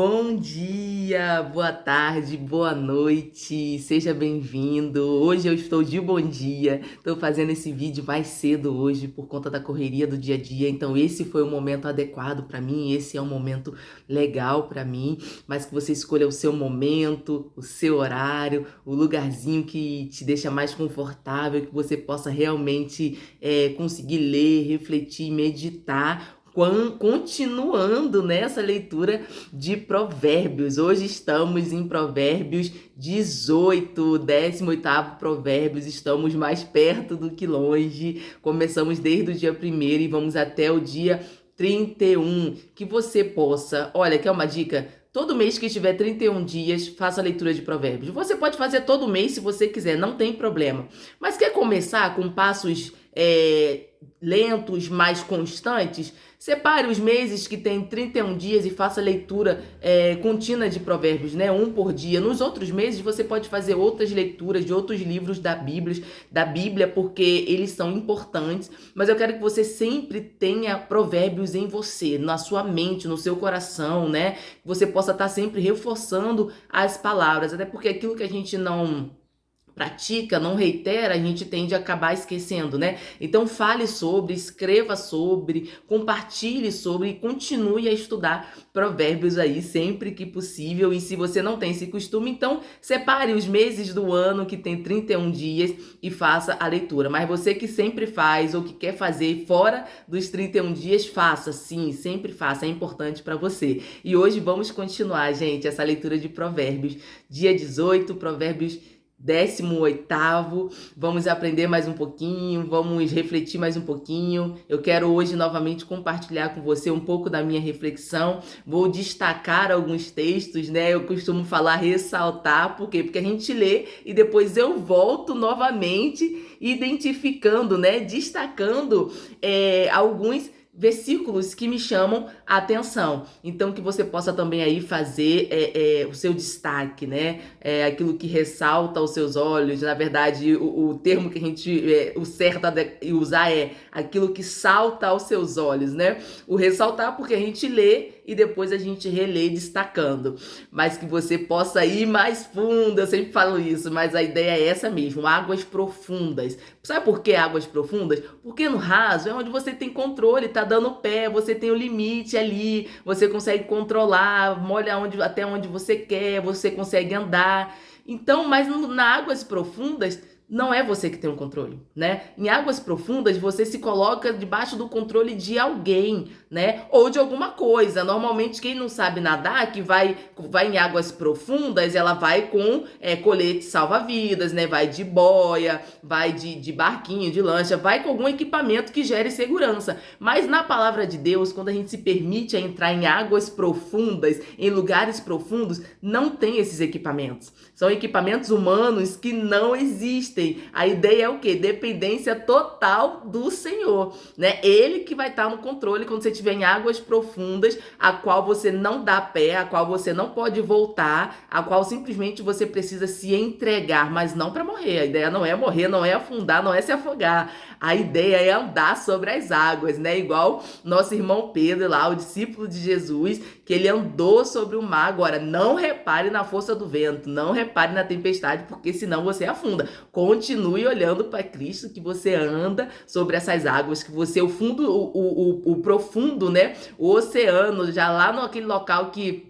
Bom dia, boa tarde, boa noite, seja bem-vindo. Hoje eu estou de bom dia, estou fazendo esse vídeo mais cedo hoje por conta da correria do dia a dia, então esse foi o momento adequado para mim, esse é um momento legal para mim, mas que você escolha o seu momento, o seu horário, o lugarzinho que te deixa mais confortável, que você possa realmente conseguir ler, refletir, meditar, continuando nessa leitura de Provérbios. Hoje estamos em Provérbios 18, 18º Provérbios, estamos mais perto do que longe. Começamos desde o dia 1º e vamos até o dia 31. Que você possa, olha, quer uma dica? Todo mês que tiver 31 dias, faça a leitura de Provérbios. Você pode fazer todo mês se você quiser, não tem problema. Mas quer começar com passos lentos, mais constantes? Separe os meses que tem 31 dias e faça a leitura contínua de Provérbios, né? Um por dia. Nos outros meses você pode fazer outras leituras de outros livros da Bíblia, porque eles são importantes. Mas eu quero que você sempre tenha Provérbios em você, na sua mente, no seu coração, né? Que você possa estar sempre reforçando as palavras, até porque aquilo que a gente não pratica, não reitera, a gente tende a acabar esquecendo, né? Então fale sobre, escreva sobre, compartilhe sobre e continue a estudar Provérbios aí sempre que possível. E se você não tem esse costume, então separe os meses do ano que tem 31 dias e faça a leitura. Mas você que sempre faz ou que quer fazer fora dos 31 dias, faça, sim, sempre faça, é importante para você. E hoje vamos continuar, gente, essa leitura de Provérbios, dia 18, Provérbios 18º, vamos aprender mais um pouquinho, vamos refletir mais um pouquinho. Eu quero hoje novamente compartilhar com você um pouco da minha reflexão. Vou destacar alguns textos, né? Eu costumo falar ressaltar, por quê? Porque a gente lê e depois eu volto novamente identificando, né? Destacando alguns versículos que me chamam a atenção. Então, que você possa também aí fazer o seu destaque, né? Aquilo que ressalta aos seus olhos. Na verdade, o termo que a gente, o certo a usar é aquilo que salta aos seus olhos, né? O ressaltar porque a gente lê e depois a gente relê destacando. Mas que você possa ir mais fundo, eu sempre falo isso, mas a ideia é essa mesmo, águas profundas. Sabe por que águas profundas? Porque no raso é onde você tem controle, tá dando pé, você tem o limite ali, você consegue controlar, molha até onde você quer, você consegue andar. Então, mas na águas profundas, não é você que tem o controle, né? Em águas profundas, você se coloca debaixo do controle de alguém, né? Ou de alguma coisa. Normalmente, quem não sabe nadar, que vai em águas profundas, ela vai com colete salva-vidas, né? Vai de boia, vai de barquinho, de lancha, vai com algum equipamento que gere segurança. Mas na palavra de Deus, quando a gente se permite a entrar em águas profundas, em lugares profundos, não tem esses equipamentos. São equipamentos humanos que não existem. A ideia é o quê? Dependência total do Senhor, né? Ele que vai estar no controle quando você estiver em águas profundas, a qual você não dá pé, a qual você não pode voltar, a qual simplesmente você precisa se entregar, mas não para morrer. A ideia não é morrer, não é afundar, não é se afogar. A ideia é andar sobre as águas, né? Igual nosso irmão Pedro lá, o discípulo de Jesus, que ele andou sobre o mar. Agora, não repare na força do vento, não repare na tempestade, porque senão você afunda. Continue olhando para Cristo, que você anda sobre essas águas, que você, o fundo, o profundo, né? O oceano, já lá naquele local que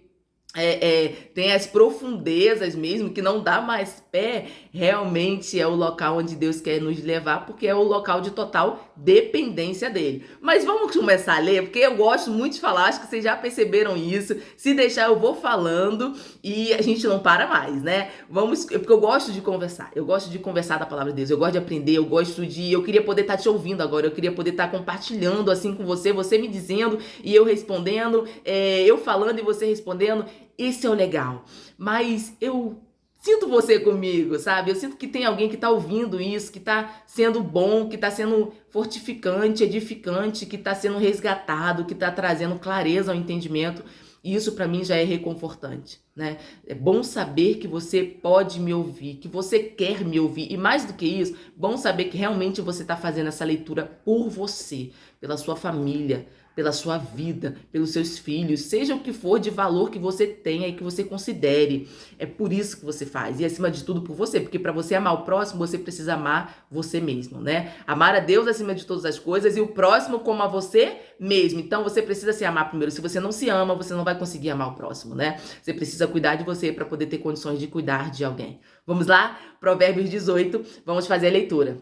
tem as profundezas mesmo, que não dá mais pé, realmente é o local onde Deus quer nos levar, porque é o local de total dependência dele. Mas vamos começar a ler, porque eu gosto muito de falar, acho que vocês já perceberam isso. Se deixar, eu vou falando e a gente não para mais, né? Porque eu gosto de conversar da palavra de Deus, eu gosto de aprender, eu queria poder estar te ouvindo agora, eu queria poder estar compartilhando assim com você, você me dizendo e eu respondendo, eu falando e você respondendo. Esse é o legal, mas eu sinto você comigo, sabe? Eu sinto que tem alguém que tá ouvindo isso, que tá sendo bom, que tá sendo fortificante, edificante, que tá sendo resgatado, que tá trazendo clareza ao entendimento. E isso para mim já é reconfortante, né? É bom saber que você pode me ouvir, que você quer me ouvir. E mais do que isso, bom saber que realmente você tá fazendo essa leitura por você, pela sua família, pela sua vida, pelos seus filhos, seja o que for de valor que você tenha e que você considere. É por isso que você faz, e acima de tudo por você, porque para você amar o próximo, você precisa amar você mesmo, né? Amar a Deus acima de todas as coisas e o próximo como a você mesmo. Então você precisa se amar primeiro. Se você não se ama, você não vai conseguir amar o próximo, né? Você precisa cuidar de você para poder ter condições de cuidar de alguém. Vamos lá? Provérbios 18, vamos fazer a leitura.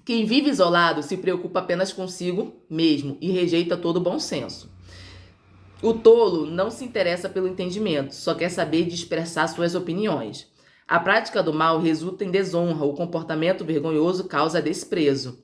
Quem vive isolado se preocupa apenas consigo mesmo e rejeita todo bom senso. O tolo não se interessa pelo entendimento, só quer saber de expressar suas opiniões. A prática do mal resulta em desonra, o comportamento vergonhoso causa desprezo.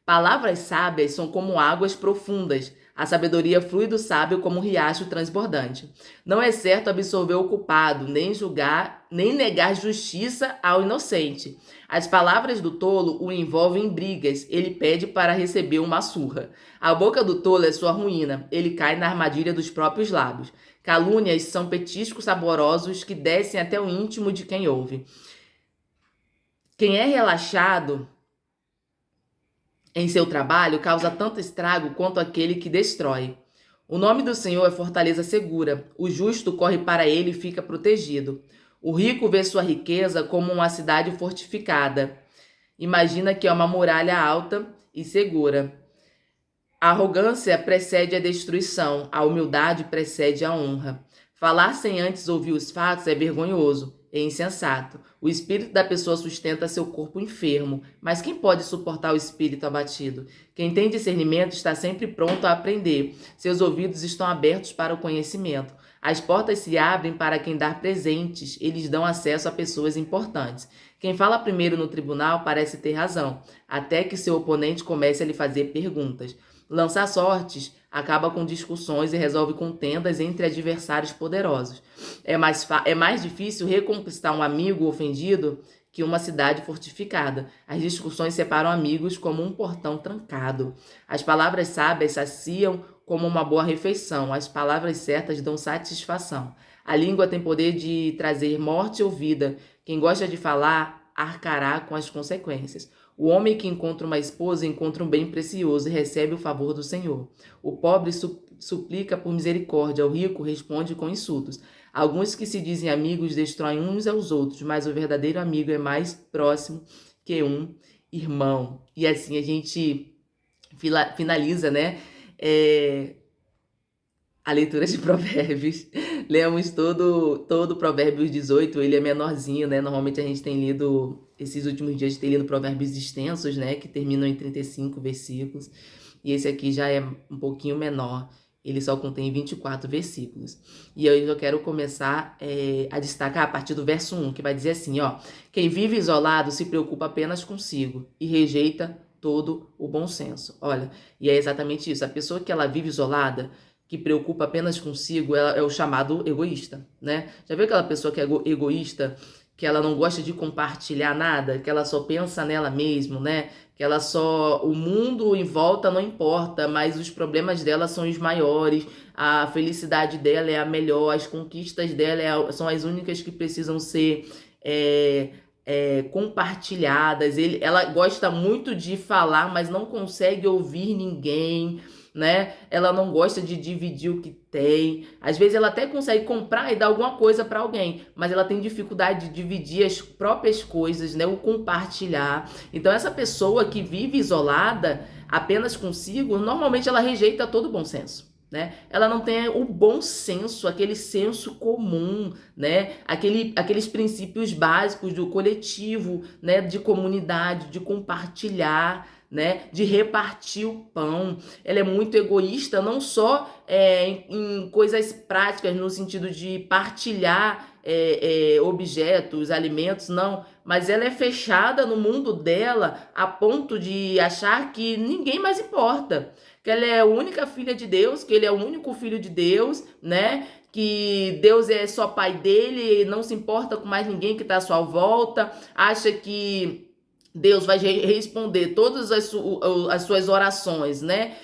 Palavras sábias são como águas profundas. A sabedoria flui do sábio como um riacho transbordante. Não é certo absolver o culpado, nem julgar, nem negar justiça ao inocente. As palavras do tolo o envolvem em brigas. Ele pede para receber uma surra. A boca do tolo é sua ruína. Ele cai na armadilha dos próprios lábios. Calúnias são petiscos saborosos que descem até o íntimo de quem ouve. Quem é relaxado em seu trabalho causa tanto estrago quanto aquele que destrói. O nome do Senhor é fortaleza segura. O justo corre para ele e fica protegido. O rico vê sua riqueza como uma cidade fortificada. Imagina que é uma muralha alta e segura. A arrogância precede a destruição. A humildade precede a honra. Falar sem antes ouvir os fatos é vergonhoso e insensato. O espírito da pessoa sustenta seu corpo enfermo, mas quem pode suportar o espírito abatido? Quem tem discernimento está sempre pronto a aprender. Seus ouvidos estão abertos para o conhecimento. As portas se abrem para quem dá presentes, eles dão acesso a pessoas importantes. Quem fala primeiro no tribunal parece ter razão, até que seu oponente comece a lhe fazer perguntas. Lançar sortes acaba com discussões e resolve contendas entre adversários poderosos. É mais difícil reconquistar um amigo ofendido que uma cidade fortificada. As discussões separam amigos como um portão trancado. As palavras sábias saciam como uma boa refeição. As palavras certas dão satisfação. A língua tem poder de trazer morte ou vida. Quem gosta de falar arcará com as consequências. O homem que encontra uma esposa encontra um bem precioso e recebe o favor do Senhor. O pobre suplica por misericórdia, o rico responde com insultos. Alguns que se dizem amigos destroem uns aos outros, mas o verdadeiro amigo é mais próximo que um irmão. E assim a gente finaliza, né? A leitura de Provérbios. Lemos todo Provérbios 18, ele é menorzinho, né? Normalmente a gente tem lido, esses últimos dias tem lido Provérbios extensos, né? Que terminam em 35 versículos. E esse aqui já é um pouquinho menor, ele só contém 24 versículos. E aí eu quero começar a destacar a partir do verso 1, que vai dizer assim, ó. Quem vive isolado se preocupa apenas consigo e rejeita todo o bom senso. Olha, e é exatamente isso. A pessoa que ela vive isolada, que preocupa apenas consigo, ela é o chamado egoísta, né? Já viu aquela pessoa que é egoísta, que ela não gosta de compartilhar nada, que ela só pensa nela mesma, né? Que ela só... O mundo em volta não importa, mas os problemas dela são os maiores, a felicidade dela é a melhor, as conquistas dela são as únicas que precisam ser compartilhadas. Ela gosta muito de falar, mas não consegue ouvir ninguém, né? Ela não gosta de dividir o que tem. Às vezes ela até consegue comprar e dar alguma coisa para alguém, mas ela tem dificuldade de dividir as próprias coisas, né? O compartilhar. Então essa pessoa que vive isolada apenas consigo, normalmente ela rejeita todo o bom senso, né? Ela não tem o bom senso, aquele senso comum, né? Aqueles princípios básicos do coletivo, né? De comunidade, de compartilhar, né, de repartir o pão. Ela é muito egoísta, não só em coisas práticas, no sentido de partilhar objetos, alimentos, não, mas ela é fechada no mundo dela a ponto de achar que ninguém mais importa, que ela é a única filha de Deus, que ele é o único filho de Deus, né, que Deus é só pai dele, não se importa com mais ninguém que está à sua volta, acha que Deus vai responder todas as suas orações, né?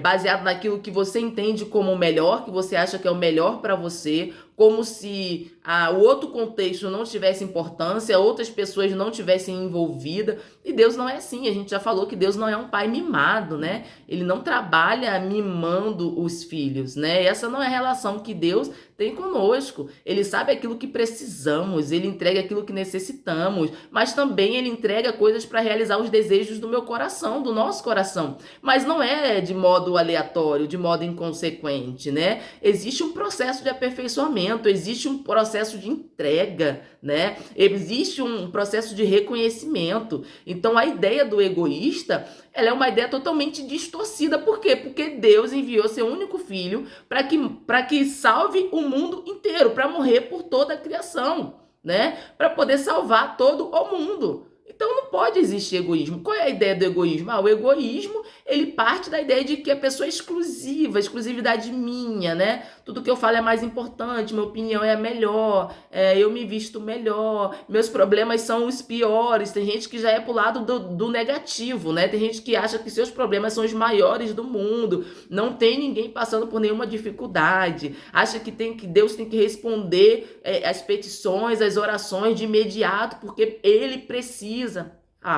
Baseado naquilo que você entende como o melhor, que você acha que é o melhor para você, como se o outro contexto não tivesse importância, outras pessoas não tivessem envolvidas. E Deus não é assim. A gente já falou que Deus não é um pai mimado, né? Ele não trabalha mimando os filhos, né? Essa não é a relação que Deus tem conosco. Ele sabe aquilo que precisamos, ele entrega aquilo que necessitamos, mas também ele entrega coisas para realizar os desejos do meu coração, do nosso coração. Mas não é de modo aleatório, de modo inconsequente, né? Existe um processo de aperfeiçoamento, existe um processo de entrega, né? Existe um processo de reconhecimento. Então a ideia do egoísta, ela é uma ideia totalmente distorcida. Por quê? Porque Deus enviou seu único filho para que salve o mundo inteiro, para morrer por toda a criação, né? Para poder salvar todo o mundo. Então não pode existir egoísmo. Qual é a ideia do egoísmo? O egoísmo, ele parte da ideia de que a pessoa é exclusiva, exclusividade minha, né? Tudo que eu falo é mais importante, minha opinião é a melhor, eu me visto melhor, meus problemas são os piores. Tem gente que já é pro lado do negativo, né? Tem gente que acha que seus problemas são os maiores do mundo, não tem ninguém passando por nenhuma dificuldade, acha que Deus tem que responder as petições, as orações de imediato, porque ele precisa.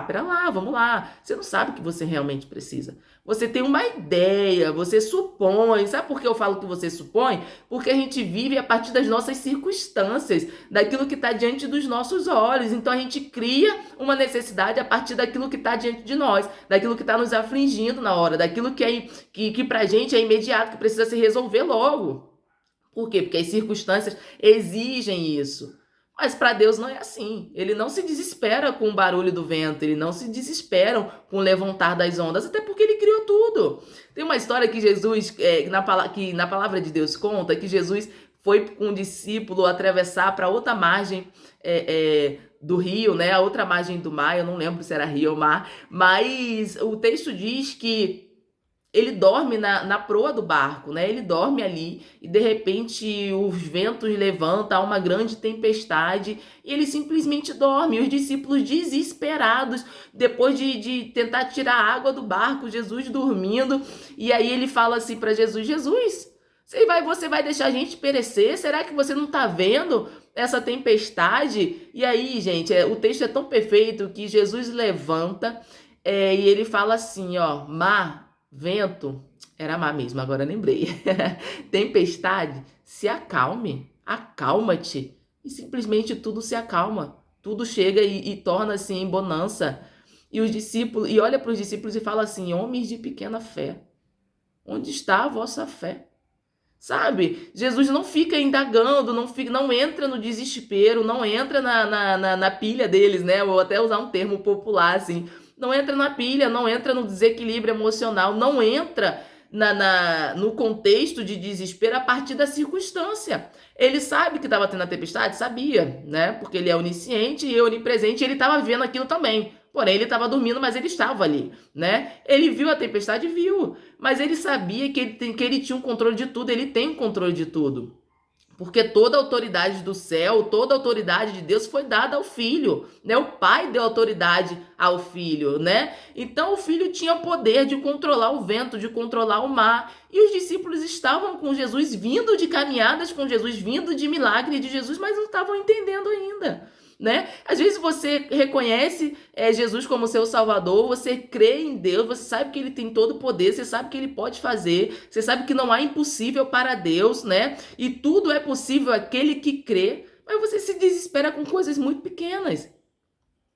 Pera lá, vamos lá. Você não sabe o que você realmente precisa. Você tem uma ideia, você supõe. Sabe por que eu falo que você supõe? Porque a gente vive a partir das nossas circunstâncias, daquilo que está diante dos nossos olhos. Então a gente cria uma necessidade a partir daquilo que está diante de nós, daquilo que está nos afligindo na hora, daquilo que pra gente é imediato, que precisa se resolver logo. Por quê? Porque as circunstâncias exigem isso. Mas para Deus não é assim. Ele não se desespera com o barulho do vento, ele não se desespera com o levantar das ondas, até porque ele criou tudo. Tem uma história que Jesus, que na palavra de Deus conta, que Jesus foi com um discípulo atravessar para outra margem do rio, né? A outra margem do mar, eu não lembro se era rio ou mar, mas o texto diz que ele dorme na proa do barco, né? Ele dorme ali e de repente os ventos levantam, há uma grande tempestade e ele simplesmente dorme. E os discípulos desesperados, depois de tentar tirar a água do barco, Jesus dormindo. E aí ele fala assim para Jesus: Jesus, você vai deixar a gente perecer? Será que você não está vendo essa tempestade? E aí, gente, o texto é tão perfeito que Jesus levanta e ele fala assim, ó: mar, vento, era mar mesmo, agora lembrei. Tempestade, se acalme, acalma-te. E simplesmente tudo se acalma. Tudo chega e torna-se em bonança. E olha para os discípulos e fala assim: homens de pequena fé, onde está a vossa fé? Sabe? Jesus não fica indagando, não entra no desespero, não entra na pilha deles, né? Ou até usar um termo popular, assim. Não entra na pilha, não entra no desequilíbrio emocional, não entra no contexto de desespero a partir da circunstância. Ele sabe que estava tendo a tempestade? Sabia, né? Porque ele é onisciente e onipresente, e ele estava vendo aquilo também. Porém, ele estava dormindo, mas ele estava ali, né? Ele viu a tempestade? Viu. Mas ele sabia que ele tinha um controle de tudo, ele tem um controle de tudo. Porque toda a autoridade do céu, toda a autoridade de Deus foi dada ao Filho, né? O Pai deu autoridade ao Filho, né? Então o Filho tinha poder de controlar o vento, de controlar o mar. E os discípulos estavam com Jesus, vindo de caminhadas com Jesus, vindo de milagre de Jesus, mas não estavam entendendo ainda, né? Às vezes você reconhece Jesus como seu Salvador, você crê em Deus, você sabe que Ele tem todo o poder, você sabe que Ele pode fazer, você sabe que não há impossível para Deus, né? E tudo é possível àquele que crê, mas você se desespera com coisas muito pequenas.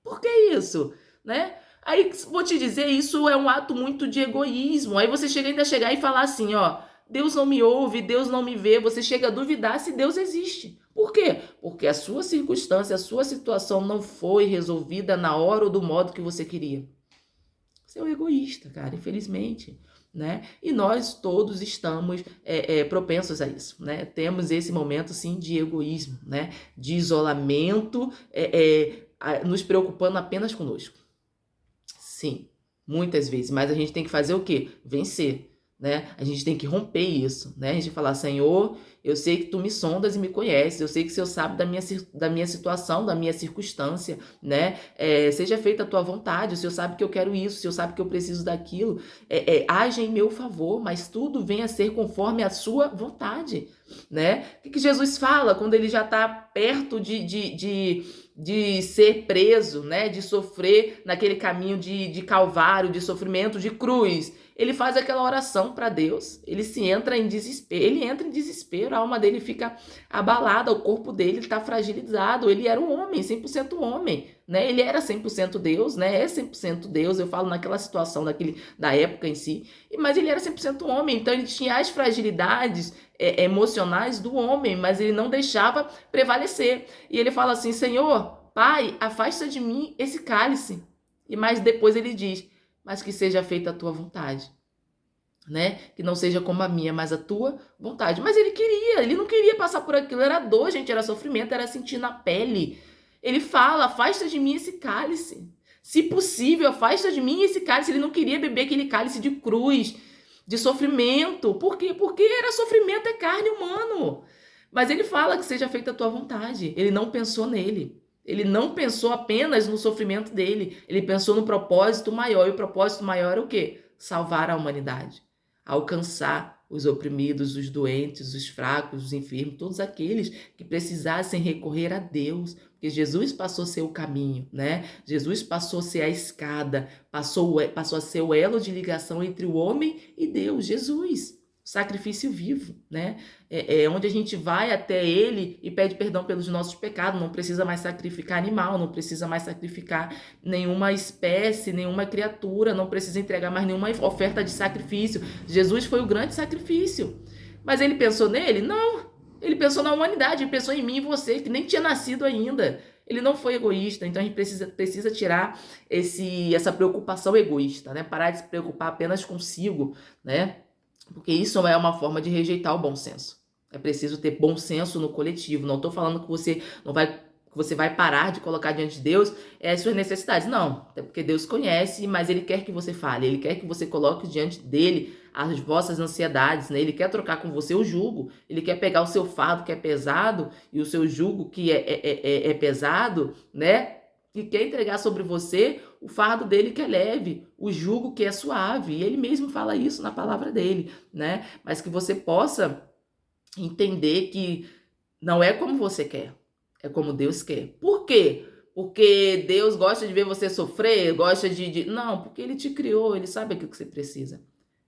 Por que isso, né? Aí vou te dizer, isso é um ato muito de egoísmo. Aí você ainda chegar e falar assim, ó: Deus não me ouve, Deus não me vê. Você chega a duvidar se Deus existe. Por quê? Porque a sua circunstância, a sua situação não foi resolvida na hora ou do modo que você queria. Você é um egoísta, cara, infelizmente, né? E nós todos estamos propensos a isso, né? Temos esse momento, sim, de egoísmo, né? De isolamento, nos preocupando apenas conosco. Sim, muitas vezes. Mas a gente tem que fazer o quê? Vencer, né? A gente tem que romper isso, né? A gente falar: Senhor, Eu sei que tu me sondas e me conheces. Eu sei que o Senhor sabe da minha situação, da minha circunstância, né? Seja feita a tua vontade. O Senhor sabe que eu quero isso. O Senhor sabe que eu preciso daquilo. Age em meu favor, mas tudo venha a ser conforme a sua vontade, né? O que Jesus fala quando ele já está perto de ser preso, né? De sofrer naquele caminho de calvário, de sofrimento, de cruz? Ele faz aquela oração para Deus, ele entra em desespero, a alma dele fica abalada, o corpo dele está fragilizado. Ele era um homem, 100% homem, né? Ele era 100% Deus, né? É 100% Deus, eu falo naquela situação da época em si, mas ele era 100% homem, então ele tinha as fragilidades emocionais do homem, mas ele não deixava prevalecer. E ele fala assim: Senhor, Pai, afasta de mim esse cálice. E mais depois ele diz: mas que seja feita a tua vontade, né? Que não seja como a minha, mas a tua vontade. Mas ele não queria passar por aquilo, era dor, gente, era sofrimento, era sentir na pele. Ele fala: afasta de mim esse cálice. Se possível, afasta de mim esse cálice. Ele não queria beber aquele cálice de cruz, de sofrimento. Por quê? Porque era sofrimento, é carne humano. Mas ele fala que seja feita a tua vontade. Ele não pensou nele. Ele não pensou apenas no sofrimento dele, ele pensou no propósito maior. E o propósito maior era o quê? Salvar a humanidade, alcançar os oprimidos, os doentes, os fracos, os enfermos, todos aqueles que precisassem recorrer a Deus, porque Jesus passou a ser o caminho, né? Jesus passou a ser a escada, passou a ser o elo de ligação entre o homem e Deus, Jesus. Sacrifício vivo, né? Onde a gente vai até ele e pede perdão pelos nossos pecados. Não precisa mais sacrificar animal, não precisa mais sacrificar nenhuma espécie, nenhuma criatura, não precisa entregar mais nenhuma oferta de sacrifício. Jesus foi o grande sacrifício. Mas ele pensou nele? Não. Ele pensou na humanidade, ele pensou em mim e você, que nem tinha nascido ainda. Ele não foi egoísta, então a gente precisa tirar essa preocupação egoísta, né? Parar de se preocupar apenas consigo, né? Porque isso é uma forma de rejeitar o bom senso. É preciso ter bom senso no coletivo. Não estou falando que você vai parar de colocar diante de Deus as suas necessidades. Não, até porque Deus conhece, mas Ele quer que você fale. Ele quer que você coloque diante dele as vossas ansiedades, né? Ele quer trocar com você o jugo. Ele quer pegar o seu fardo que é pesado e o seu jugo que é pesado, né? E quer entregar sobre você o fardo dele que é leve, o jugo que é suave. E ele mesmo fala isso na palavra dele, né? Mas que você possa entender que não é como você quer, é como Deus quer. Por quê? Porque Deus gosta de ver você sofrer, gosta de... Não, porque ele te criou, ele sabe aquilo que você precisa.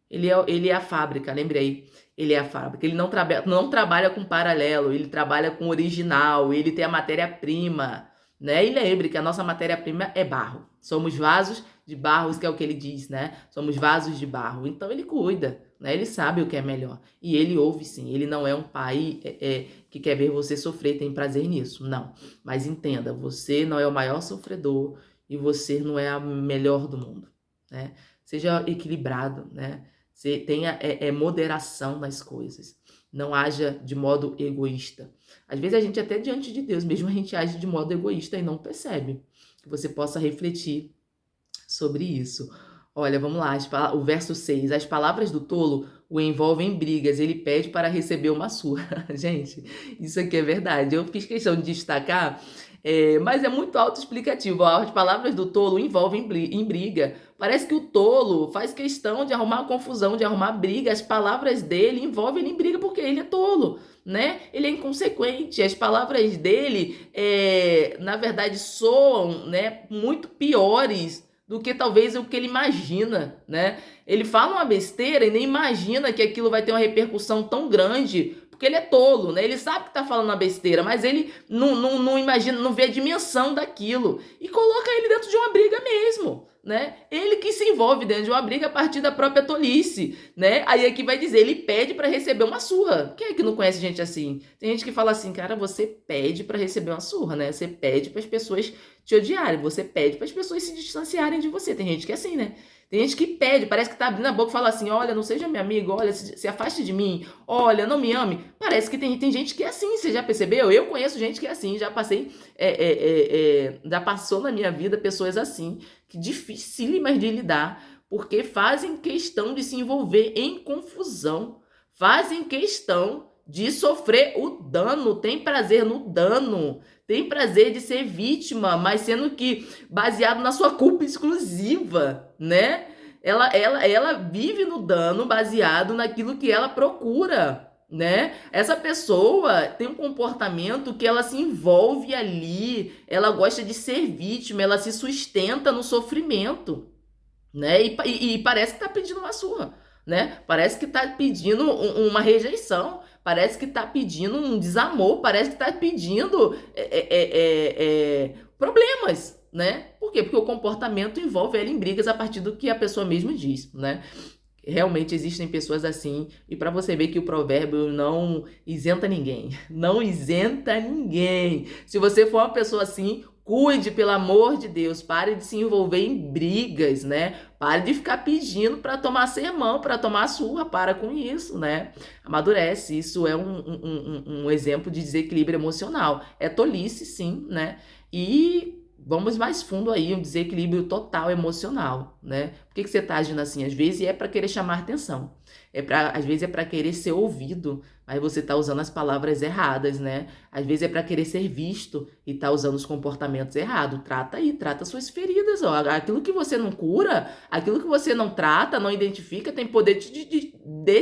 Ele é a fábrica, lembre aí. Ele é a fábrica. Ele não trabalha com paralelo, ele trabalha com original, ele tem a matéria-prima, né? E lembre que a nossa matéria-prima é barro. Somos vasos de barro, isso que é o que ele diz, né? Somos vasos de barro. Então ele cuida, né? Ele sabe o que é melhor. E ele ouve sim. Ele não é um pai que quer ver você sofrer, tem prazer nisso. Não. Mas entenda, você não é o maior sofredor e você não é a melhor do mundo, né? Seja equilibrado, né? Você tenha moderação nas coisas. Não haja de modo egoísta. Às vezes a gente até diante de Deus mesmo a gente age de modo egoísta e não percebe. Que você possa refletir sobre isso. Olha, vamos lá, o verso 6. As palavras do tolo o envolvem em brigas, ele pede para receber uma surra. Gente, isso aqui é verdade. Eu fiz questão de destacar, mas é muito autoexplicativo. As palavras do tolo envolvem em briga. Parece que o tolo faz questão de arrumar confusão, de arrumar briga. As palavras dele envolvem ele em briga porque ele é tolo, né? Ele é inconsequente. As palavras dele, na verdade, soam, né, muito piores do que talvez o que ele imagina, né? Ele fala uma besteira e nem imagina que aquilo vai ter uma repercussão tão grande, porque ele é tolo, né? Ele sabe que tá falando uma besteira, mas ele não imagina, não vê a dimensão daquilo e coloca ele dentro de uma briga mesmo, né? Ele que se envolve dentro de uma briga a partir da própria tolice, né? Aí aqui vai dizer, ele pede para receber uma surra. Quem é que não conhece gente assim? Tem gente que fala assim, cara, você pede para receber uma surra, né? Você pede para as pessoas te odiarem, você pede para as pessoas se distanciarem de você. Tem gente que é assim, né? Tem gente que pede, parece que tá abrindo a boca e fala assim, olha, não seja meu amigo, olha, se afaste de mim, olha, não me ame. Parece que tem gente que é assim, você já percebeu? Eu conheço gente que é assim, já passei, já passou na minha vida pessoas assim, que dificílimas de lidar, porque fazem questão de se envolver em confusão, fazem questão de sofrer o dano, tem prazer no dano, tem prazer de ser vítima, mas sendo que baseado na sua culpa exclusiva, né? Ela vive no dano baseado naquilo que ela procura, né? Essa pessoa tem um comportamento que ela se envolve ali, ela gosta de ser vítima, ela se sustenta no sofrimento, né? E parece que tá pedindo uma surra, né? Parece que tá pedindo uma rejeição, parece que tá pedindo um desamor, parece que tá pedindo problemas, né? Por quê? Porque o comportamento envolve ela em brigas a partir do que a pessoa mesma diz, né? Realmente existem pessoas assim, e para você ver que o provérbio não isenta ninguém, não isenta ninguém. Se você for uma pessoa assim, cuide, pelo amor de Deus, pare de se envolver em brigas, né? Pare de ficar pedindo para tomar sermão, para tomar surra, para com isso, né? Amadurece, isso é um exemplo de desequilíbrio emocional. É tolice, sim, né? E vamos mais fundo aí, um desequilíbrio total emocional, né? Por que você está agindo assim? Às vezes é para querer chamar atenção, às vezes é para querer ser ouvido, mas você está usando as palavras erradas, né? Às vezes é para querer ser visto e tá usando os comportamentos errados. Trata aí, trata suas feridas, ó. Aquilo que você não cura, aquilo que você não trata, não identifica, tem poder de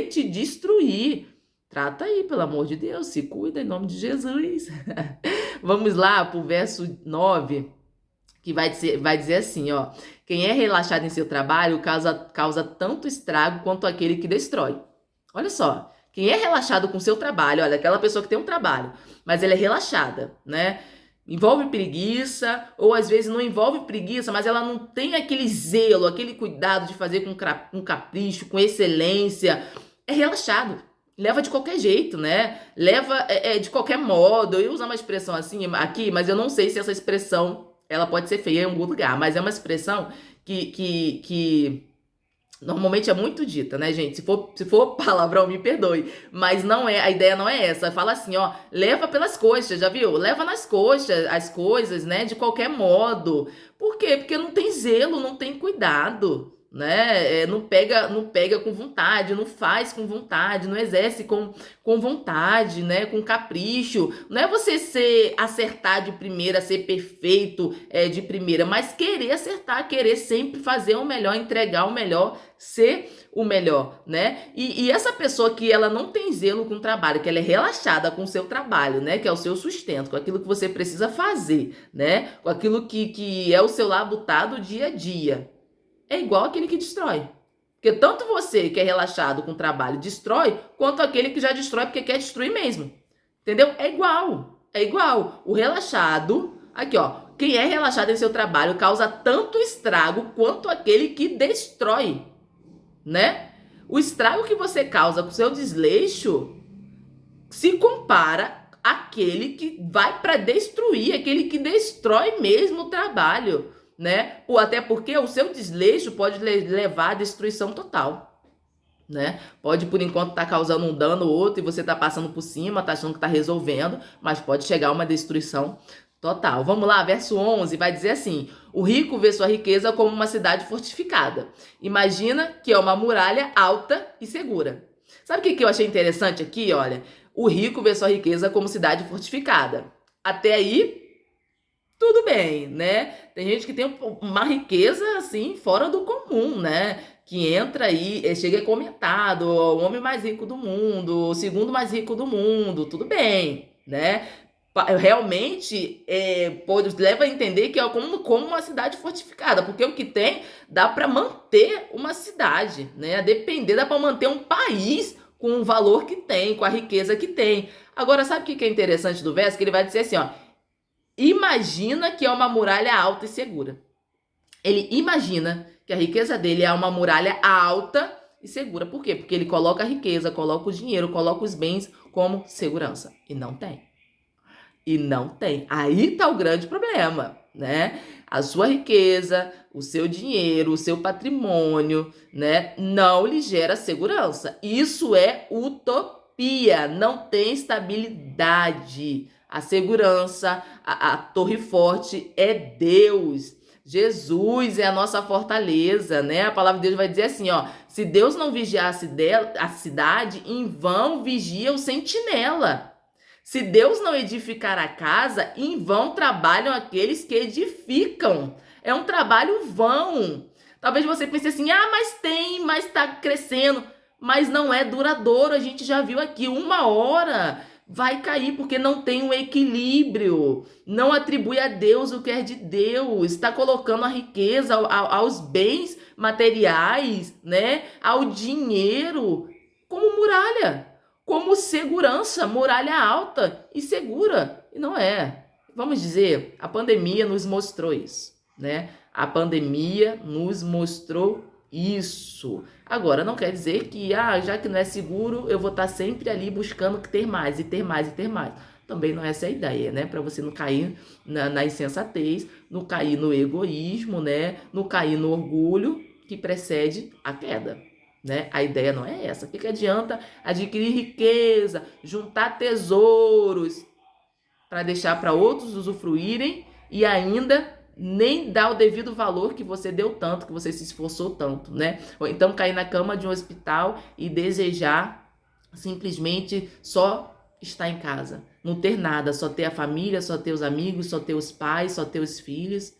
te destruir. Trata aí, pelo amor de Deus, se cuida em nome de Jesus. Vamos lá pro verso 9. Que vai dizer assim, ó: quem é relaxado em seu trabalho causa tanto estrago quanto aquele que destrói. Olha só, quem é relaxado com seu trabalho, olha, aquela pessoa que tem um trabalho, mas ela é relaxada, né? Envolve preguiça, ou às vezes não envolve preguiça, mas ela não tem aquele zelo, aquele cuidado de fazer com capricho, com excelência. É relaxado. Leva de qualquer jeito, né? Leva de qualquer modo. Eu ia usar uma expressão assim aqui, mas eu não sei se essa expressão ela pode ser feia em algum lugar, mas é uma expressão que normalmente é muito dita, né, gente? Se for palavrão, me perdoe. Mas não é, a ideia não é essa. Fala assim, ó, leva pelas coxas, já viu? Leva nas coxas as coisas, né? De qualquer modo. Por quê? Porque não tem zelo, não tem cuidado, né? Não pega com vontade, não faz com vontade, não exerce com vontade, né? Com capricho. Não é você acertar de primeira, ser perfeito de primeira, mas querer acertar, querer sempre fazer o melhor, entregar o melhor, ser o melhor, né? E essa pessoa que ela não tem zelo com o trabalho, que ela é relaxada com o seu trabalho, né? Que é o seu sustento, com aquilo que você precisa fazer, né? Com aquilo que é o seu labutado dia a dia. É igual aquele que destrói. Porque tanto você que é relaxado com o trabalho destrói, quanto aquele que já destrói porque quer destruir mesmo. Entendeu? É igual. É igual. O relaxado, aqui ó, quem é relaxado em seu trabalho causa tanto estrago quanto aquele que destrói, né? O estrago que você causa com o seu desleixo se compara àquele que vai para destruir, aquele que destrói mesmo o trabalho, né? Ou até porque o seu desleixo pode levar à destruição total, né? Pode, por enquanto, estar causando um dano ou outro e você tá passando por cima, tá achando que tá resolvendo, mas pode chegar a uma destruição total. Vamos lá, verso 11 vai dizer assim: o rico vê sua riqueza como uma cidade fortificada. Imagina que é uma muralha alta e segura. Sabe o que eu achei interessante aqui? Olha, o rico vê sua riqueza como cidade fortificada. Até aí, tudo bem, né? Tem gente que tem uma riqueza, assim, fora do comum, né? Que entra aí, chega comentado, o homem mais rico do mundo, o segundo mais rico do mundo, tudo bem, né? Realmente, leva a entender que é como uma cidade fortificada, porque o que tem dá para manter uma cidade, né? A depender, dá para manter um país com o valor que tem, com a riqueza que tem. Agora, sabe o que é interessante do verso? Que ele vai dizer assim, ó: imagina que é uma muralha alta e segura. Ele imagina que a riqueza dele é uma muralha alta e segura. Por quê? Porque ele coloca a riqueza, coloca o dinheiro, coloca os bens como segurança. E não tem. E não tem. Aí tá o grande problema, né? A sua riqueza, o seu dinheiro, o seu patrimônio, né? Não lhe gera segurança. Isso é utopia. Não tem estabilidade. A segurança, a torre forte é Deus. Jesus é a nossa fortaleza, né? A palavra de Deus vai dizer assim, ó, se Deus não vigiasse a cidade, em vão vigia o sentinela. Se Deus não edificar a casa, em vão trabalham aqueles que edificam. É um trabalho vão. Talvez você pense assim, mas tá crescendo. Mas não é duradouro, a gente já viu aqui, 1 hora vai cair porque não tem um equilíbrio. Não atribui a Deus o que é de Deus. Está colocando a riqueza aos bens materiais, né? Ao dinheiro como muralha, como segurança, muralha alta e segura. E não é. Vamos dizer, a pandemia nos mostrou isso, né? A pandemia nos mostrou isso. Agora, não quer dizer que, já que não é seguro, eu vou estar sempre ali buscando ter mais, e ter mais, e ter mais. Também não é essa a ideia, né? Para você não cair na insensatez, não cair no egoísmo, né? Não cair no orgulho que precede a queda, né? A ideia não é essa. O que adianta adquirir riqueza, juntar tesouros para deixar para outros usufruírem e ainda nem dar o devido valor que você deu tanto, que você se esforçou tanto, né? Ou então cair na cama de um hospital e desejar simplesmente só estar em casa, não ter nada, só ter a família, só ter os amigos, só ter os pais, só ter os filhos.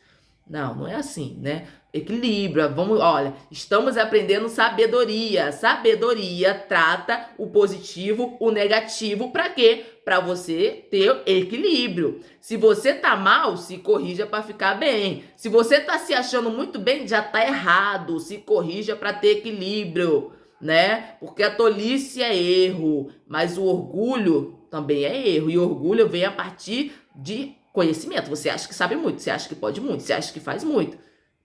Não é assim, né? Equilíbrio, olha, estamos aprendendo sabedoria. Sabedoria trata o positivo, o negativo, para quê? Para você ter equilíbrio. Se você tá mal, se corrija para ficar bem. Se você tá se achando muito bem, já tá errado. Se corrija para ter equilíbrio, né? Porque a tolice é erro, mas o orgulho também é erro. E orgulho vem a partir de conhecimento. Você acha que sabe muito, você acha que pode muito, você acha que faz muito.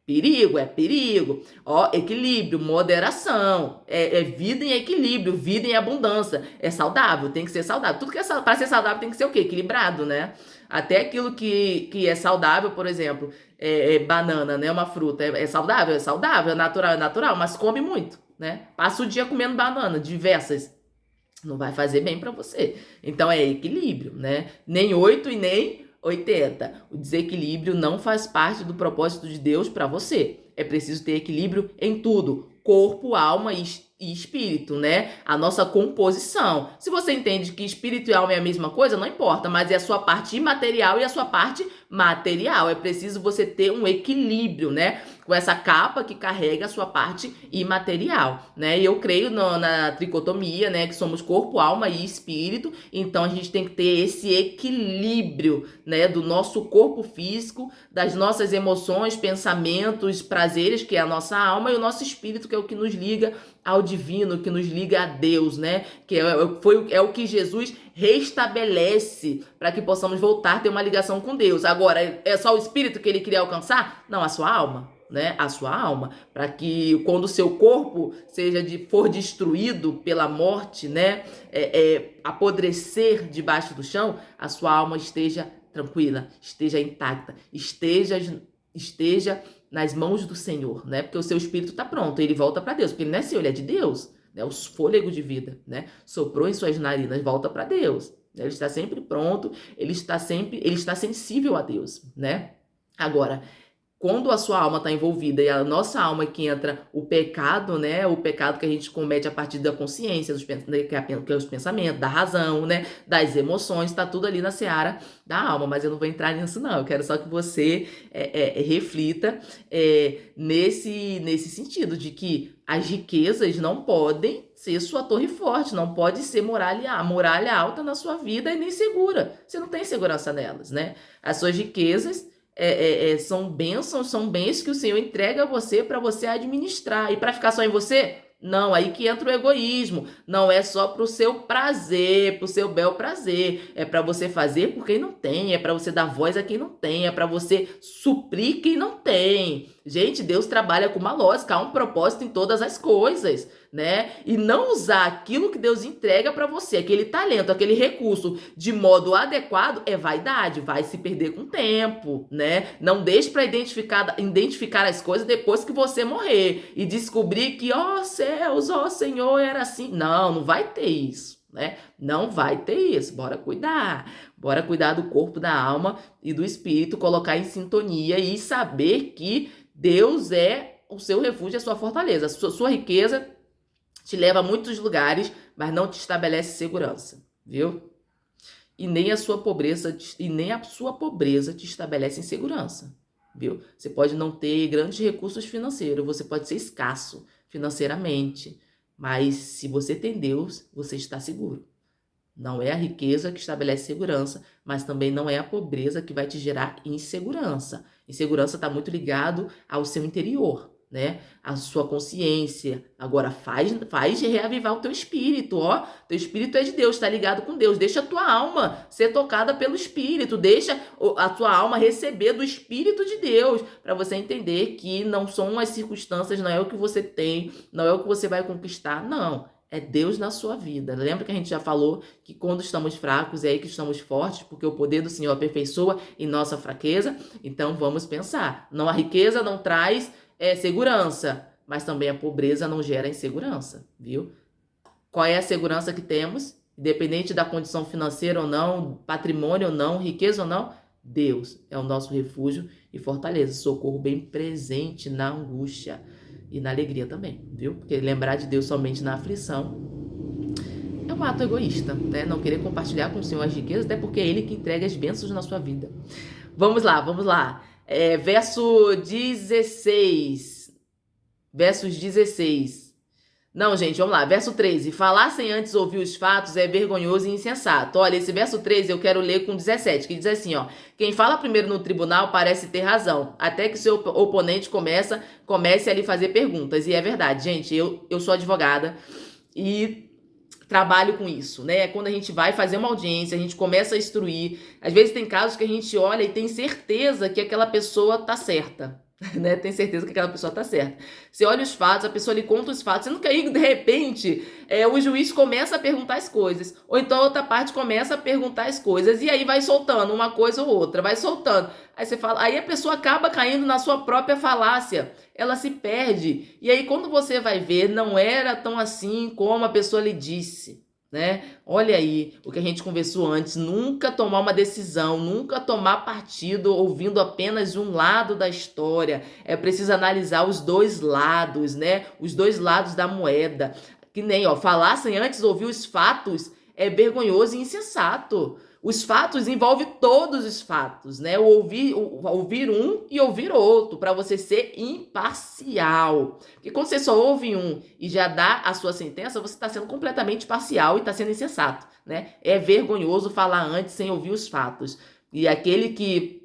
Perigo, é perigo. Ó, equilíbrio, moderação. É vida em equilíbrio, vida em abundância. É saudável, tem que ser saudável. Tudo que é para ser saudável tem que ser o quê? Equilibrado, né? Até aquilo que é saudável, por exemplo, banana, né? Uma fruta. É saudável, é natural, mas come muito, né? Passa o dia comendo banana, diversas. Não vai fazer bem para você. Então é equilíbrio, né? Nem 8 e nem 80. O desequilíbrio não faz parte do propósito de Deus para você. É preciso ter equilíbrio em tudo: corpo, alma e espírito, né? A nossa composição. Se você entende que espírito e alma é a mesma coisa, não importa, mas é a sua parte imaterial e a sua parte material. É preciso você ter um equilíbrio, né? Com essa capa que carrega a sua parte imaterial, né? E eu creio na tricotomia, né? Que somos corpo, alma e espírito. Então a gente tem que ter esse equilíbrio, né? Do nosso corpo físico, das nossas emoções, pensamentos, prazeres, que é a nossa alma, e o nosso espírito, que é o que nos liga ao divino, que nos liga a Deus, né? Que é o que Jesus restabelece para que possamos voltar a ter uma ligação com Deus. Agora, é só o espírito que ele queria alcançar? Não, a sua alma, né? A sua alma, para que quando o seu corpo for destruído pela morte, né? Apodrecer debaixo do chão, a sua alma esteja tranquila, esteja intacta, esteja nas mãos do Senhor, né? Porque o seu espírito está pronto, ele volta para Deus, porque ele não é seu, ele é de Deus, né? Os fôlegos de vida, né? Soprou em suas narinas, volta para Deus. Ele está sempre pronto, ele está sensível a Deus, né? Agora, quando a sua alma está envolvida e a nossa alma é que entra o pecado, né? O pecado que a gente comete a partir da consciência, que é os pensamentos, da razão, né? Das emoções, está tudo ali na seara da alma. Mas eu não vou entrar nisso, não. Eu quero só que você reflita nesse sentido de que as riquezas não podem ser sua torre forte, não pode ser muralha alta na sua vida e nem segura. Você não tem segurança nelas, né? As suas riquezas são bênçãos, são bens que o Senhor entrega a você para você administrar. E para ficar só em você? Não, aí que entra o egoísmo. Não é só para o seu prazer, para o seu bel prazer. É para você fazer por quem não tem, é para você dar voz a quem não tem, é para você suprir quem não tem. Gente, Deus trabalha com uma lógica, há um propósito em todas as coisas, né? E não usar aquilo que Deus entrega para você, aquele talento, aquele recurso, de modo adequado, é vaidade, vai se perder com o tempo, né? Não deixe para identificar as coisas depois que você morrer e descobrir que, ó céus, ó Senhor, era assim. Não vai ter isso. né? Não vai ter isso. Bora cuidar. Bora cuidar do corpo, da alma e do espírito, colocar em sintonia e saber que Deus é o seu refúgio, a sua fortaleza. A sua riqueza te leva a muitos lugares, mas não te estabelece segurança, viu? E nem a sua pobreza te estabelece em segurança, viu? Você pode não ter grandes recursos financeiros, você pode ser escasso financeiramente, mas se você tem Deus, você está seguro. Não é a riqueza que estabelece segurança, mas também não é a pobreza que vai te gerar insegurança. Insegurança está muito ligado ao seu interior, né? A sua consciência. Agora faz reavivar o teu espírito, ó. Teu espírito é de Deus, está ligado com Deus. Deixa a tua alma ser tocada pelo espírito. Deixa a tua alma receber do espírito de Deus, para você entender que não são as circunstâncias, não é o que você tem, não é o que você vai conquistar, não. É Deus na sua vida. Lembra que a gente já falou que quando estamos fracos é aí que estamos fortes, porque o poder do Senhor aperfeiçoa em nossa fraqueza. Então vamos pensar. Não, a riqueza não traz segurança, mas também a pobreza não gera insegurança, viu? Qual é a segurança que temos? Independente da condição financeira ou não, patrimônio ou não, riqueza ou não, Deus é o nosso refúgio e fortaleza, socorro bem presente na angústia e na alegria também, viu? Porque lembrar de Deus somente na aflição é um ato egoísta, né? Não querer compartilhar com o Senhor as riquezas, até porque é Ele que entrega as bênçãos na sua vida. Vamos lá, vamos lá. Verso 16. Versos 16. Não, gente, vamos lá. Verso 13. Falar sem antes ouvir os fatos é vergonhoso e insensato. Olha, esse verso 13 eu quero ler com 17, que diz assim, ó. Quem fala primeiro no tribunal parece ter razão, até que seu oponente comece a lhe fazer perguntas. E é verdade, gente, eu sou advogada e trabalho com isso, né? Quando a gente vai fazer uma audiência, a gente começa a instruir. Às vezes tem casos que a gente olha e tem certeza que aquela pessoa tá certa, né? Tem certeza que aquela pessoa tá certa. Você olha os fatos, a pessoa lhe conta os fatos, sendo que aí, de repente, o juiz começa a perguntar as coisas. Ou então a outra parte começa a perguntar as coisas. E aí vai soltando uma coisa ou outra, vai soltando. Aí você fala, aí a pessoa acaba caindo na sua própria falácia. Ela se perde. E aí, quando você vai ver, não era tão assim como a pessoa lhe disse, né? Olha aí o que a gente conversou antes. Nunca tomar uma decisão, nunca tomar partido ouvindo apenas um lado da história. É preciso analisar os dois lados, né? Os dois lados da moeda. Que nem, ó, falar sem antes ouvir os fatos é vergonhoso e insensato. Os fatos envolvem todos os fatos, né? Ouvir um e ouvir outro, para você ser imparcial. Porque quando você só ouve um e já dá a sua sentença, você está sendo completamente parcial e está sendo insensato, né? É vergonhoso falar antes sem ouvir os fatos. E aquele que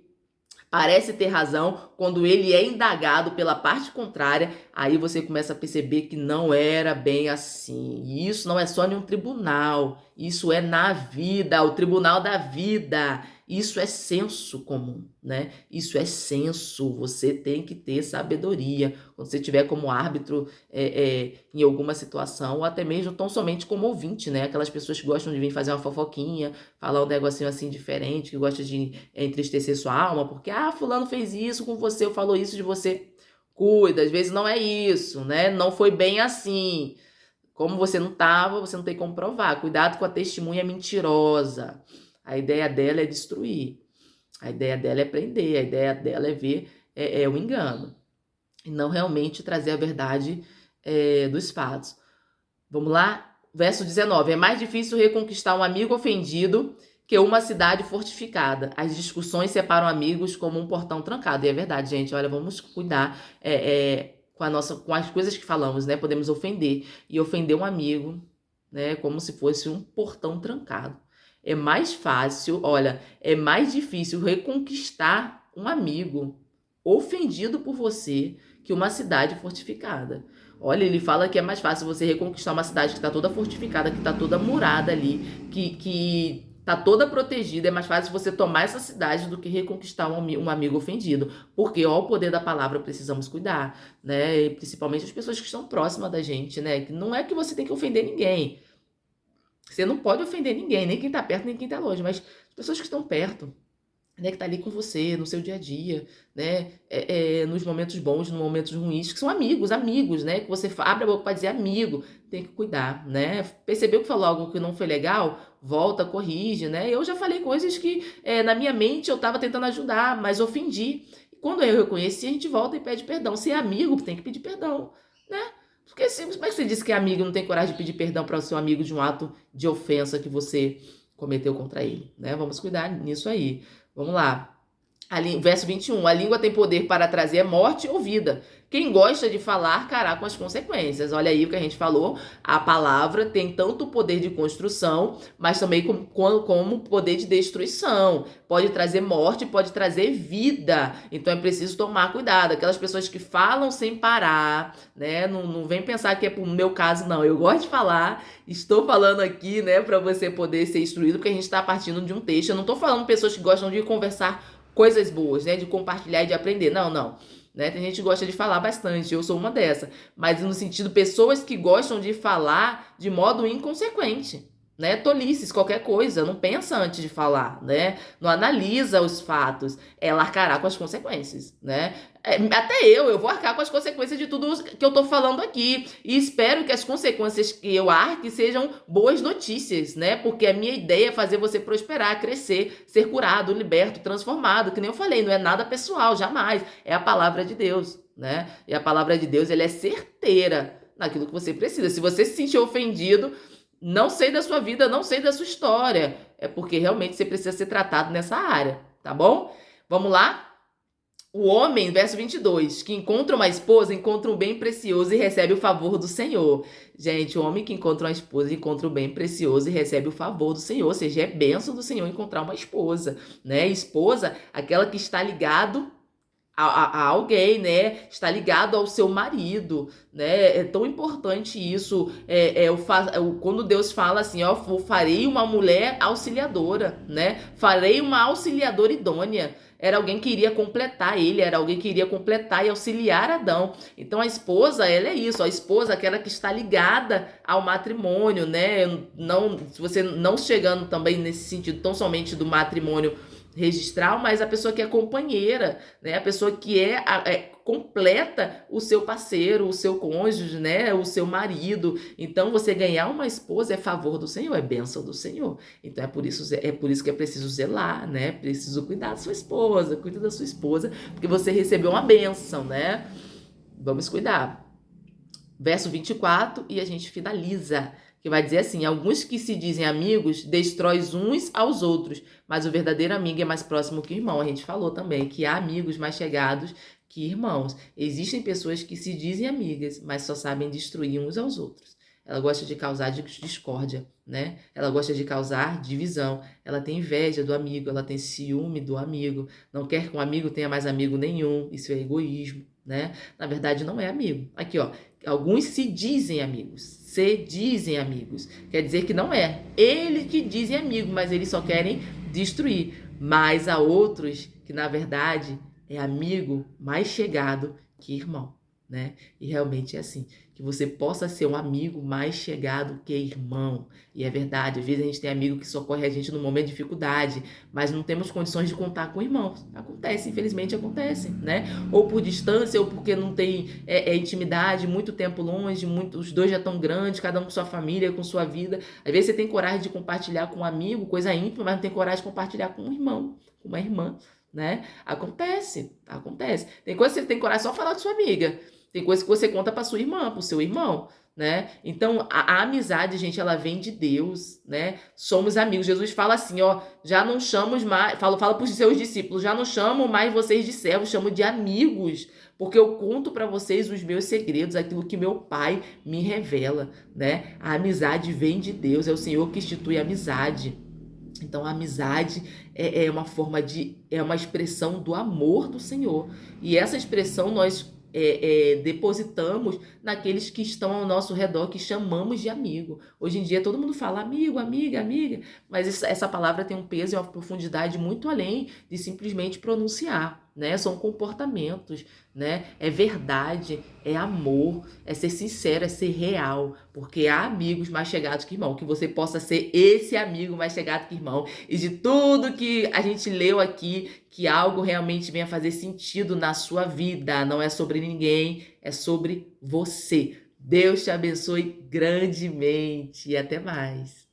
parece ter razão, quando ele é indagado pela parte contrária, aí você começa a perceber que não era bem assim. E isso não é só em um tribunal, isso é na vida, o tribunal da vida. Isso é senso comum, né? Isso é senso. Você tem que ter sabedoria quando você estiver como árbitro em alguma situação, ou até mesmo tão somente como ouvinte, né? Aquelas pessoas que gostam de vir fazer uma fofoquinha, falar um negocinho assim diferente, que gostam de entristecer sua alma, porque, fulano fez isso com você, ou falou isso de você. Cuida, às vezes não é isso, né? Não foi bem assim. Como você não estava, você não tem como provar. Cuidado com a testemunha mentirosa. A ideia dela é destruir. A ideia dela é prender. A ideia dela é ver o engano. E não realmente trazer a verdade dos fatos. Vamos lá? Verso 19. É mais difícil reconquistar um amigo ofendido que uma cidade fortificada. As discussões separam amigos como um portão trancado. E é verdade, gente. Olha, vamos cuidar com as coisas que falamos, né? Podemos ofender. E ofender um amigo, né? Como se fosse um portão trancado. É mais fácil, olha, é mais difícil reconquistar um amigo ofendido por você que uma cidade fortificada. Olha, ele fala que é mais fácil você reconquistar uma cidade que está toda fortificada, que está toda murada ali, que está toda protegida. É mais fácil você tomar essa cidade do que reconquistar um amigo ofendido. Porque, ó, o poder da palavra precisamos cuidar, né? E principalmente as pessoas que estão próximas da gente, né? Não é que você tem que ofender ninguém. Você não pode ofender ninguém, nem quem está perto, nem quem está longe, mas as pessoas que estão perto. né, que tá ali com você no seu dia a dia, né, nos momentos bons, nos momentos ruins, que são amigos, né, que você abre a boca para dizer amigo, tem que cuidar, né, percebeu que falou algo que não foi legal, volta, corrige, né, eu já falei coisas que na minha mente eu tava tentando ajudar, mas ofendi, e quando eu reconheci, a gente volta e pede perdão, se é amigo, tem que pedir perdão, né, porque como é que você disse que é amigo e não tem coragem de pedir perdão para o seu amigo de um ato de ofensa que você cometeu contra ele, né, vamos cuidar nisso aí. Vamos lá. Verso 21. A língua tem poder para trazer morte ou vida. Quem gosta de falar, cará com as consequências. Olha aí o que a gente falou. A palavra tem tanto poder de construção, mas também como poder de destruição. Pode trazer morte, pode trazer vida. Então é preciso tomar cuidado. Aquelas pessoas que falam sem parar, né? Não vem pensar que é pro meu caso, não. Eu gosto de falar. Estou falando aqui, né, para você poder ser instruído, porque a gente está partindo de um texto. Eu não estou falando pessoas que gostam de conversar coisas boas, né? De compartilhar e de aprender. Não. Né? Tem gente que gosta de falar bastante, eu sou uma dessa. Mas no sentido, pessoas que gostam de falar de modo inconsequente. Né? Tolices, qualquer coisa, não pensa antes de falar, né? Não analisa os fatos, ela arcará com as consequências, né? Até eu vou arcar com as consequências de tudo que eu tô falando aqui. E espero que as consequências que eu arque sejam boas notícias, né? Porque a minha ideia é fazer você prosperar, crescer, ser curado, liberto, transformado. Que nem eu falei, não é nada pessoal, jamais. É a palavra de Deus, né? E a palavra de Deus, ela é certeira naquilo que você precisa. Se você se sentir ofendido, não sei da sua vida, não sei da sua história. É porque realmente você precisa ser tratado nessa área, tá bom? Vamos lá? O homem, verso 22, que encontra uma esposa, encontra um bem precioso e recebe o favor do Senhor. Gente, o homem que encontra uma esposa, encontra um bem precioso e recebe o favor do Senhor. Ou seja, é bênção do Senhor encontrar uma esposa, né? Esposa, aquela que está ligado a alguém, né? Está ligado ao seu marido, né? É tão importante isso. Quando Deus fala assim, ó, farei uma mulher auxiliadora, né? Farei uma auxiliadora idônea. Era alguém que iria completar ele, era alguém que iria completar e auxiliar Adão. Então a esposa, ela é isso, a esposa, aquela que está ligada ao matrimônio, né? Não, se você não chegando também nesse sentido tão somente do matrimônio registral, mas a pessoa que é companheira, né? A pessoa que completa o seu parceiro, o seu cônjuge, né? O seu marido. Então, você ganhar uma esposa é favor do Senhor, é bênção do Senhor. Então, é por isso que é preciso zelar, né? Preciso cuidar da sua esposa, cuida da sua esposa, porque você recebeu uma bênção, né? Vamos cuidar. Verso 24, e a gente finaliza, que vai dizer assim: alguns que se dizem amigos destrói uns aos outros, mas o verdadeiro amigo é mais próximo que o irmão. A gente falou também que há amigos mais chegados que irmãos. Existem pessoas que se dizem amigas, mas só sabem destruir uns aos outros. Ela gosta de causar discórdia, né? Ela gosta de causar divisão. Ela tem inveja do amigo, ela tem ciúme do amigo. Não quer que um amigo tenha mais amigo nenhum. Isso é egoísmo, né? Na verdade, não é amigo. Aqui, ó. Alguns se dizem amigos. Se dizem amigos. Quer dizer que não é. Eles que dizem amigo, mas eles só querem destruir. Mas há outros que, na verdade, é amigo mais chegado que irmão, né? E realmente é assim. Que você possa ser um amigo mais chegado que irmão. E é verdade, às vezes a gente tem amigo que socorre a gente no momento de dificuldade, mas não temos condições de contar com irmãos. Acontece, infelizmente acontece, né? Ou por distância, ou porque não tem intimidade, muito tempo longe, os dois já estão grandes, cada um com sua família, com sua vida. Às vezes você tem coragem de compartilhar com um amigo, coisa íntima, mas não tem coragem de compartilhar com um irmão, com uma irmã, né? Acontece. Tem coisa que você tem coragem só falar com sua amiga. Tem coisa que você conta para sua irmã, para o seu irmão, né? Então, a amizade, gente, ela vem de Deus, né? Somos amigos. Jesus fala assim, ó, já não chamamos mais, fala para os seus discípulos, já não chamo mais vocês de servos, chamo de amigos, porque eu conto para vocês os meus segredos, aquilo que meu Pai me revela, né? A amizade vem de Deus, é o Senhor que institui a amizade. Então, a amizade é uma expressão do amor do Senhor. E essa expressão nós depositamos naqueles que estão ao nosso redor, que chamamos de amigo. Hoje em dia todo mundo fala amigo, amiga, mas essa palavra tem um peso e uma profundidade muito além de simplesmente pronunciar, né? São comportamentos, né? É verdade, é amor, é ser sincero, é ser real, porque há amigos mais chegados que irmão, que você possa ser esse amigo mais chegado que irmão, e de tudo que a gente leu aqui, que algo realmente venha fazer sentido na sua vida, não é sobre ninguém, é sobre você. Deus te abençoe grandemente e até mais.